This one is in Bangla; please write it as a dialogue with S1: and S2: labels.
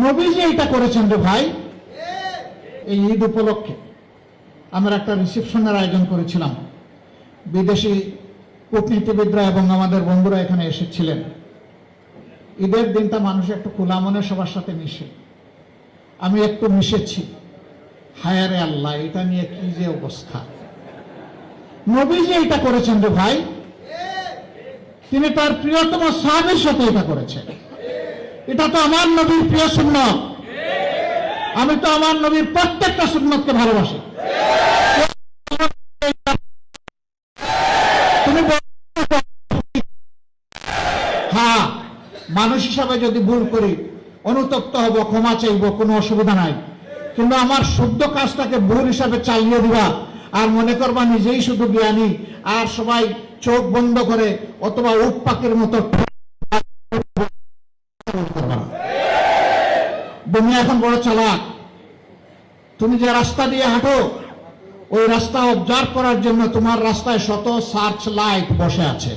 S1: নবীজি এটা করেছেন রে ভাই। এই ঈদ উপলক্ষে আমরা একটা রিসেপশনের আয়োজন করেছিলাম। বিদেশি কূটনীতিবিদরা এবং আমাদের বন্ধুরা এখানে এসেছিলেন। ঈদের দিনটা মানুষ একটু খোলা মনে সবার সাথে মিশে, আমি একটু মিশেছি। হায়ারে আল্লাহ, এটা নিয়ে কি যে অবস্থা। নবীজি এটা করেছেন রে ভাই। তিনি তার প্রিয়তম সাহাবীর সাথে এটা করেছেন। এটা তো আমার নবীর প্রিয় সুন্নত। আমি তো আমার নবীর প্রত্যেকটা সুন্নতকে ভালোবাসি। তুমি হ্যাঁ, মানুষ হিসাবে যদি ভুল করি অনুতপ্ত হব, ক্ষমা চাইব, কোনো অসুবিধা নাই। কিন্তু আমার শুদ্ধ কাজটাকে ভুল হিসাবে চালিয়ে দিবা আর মনে করবা নিজেই শুধু জ্ঞানী, আর সবাই চোখ বন্ধ করে অথবা উট পাখির মতো দুনিয়া এখন বড় চালাক। তুমি যে রাস্তা দিয়ে হাঁটো ওই রাস্তা অবজার্ভ করার জন্য তোমার রাস্তায় শত সার্চ লাইট বসে আছে।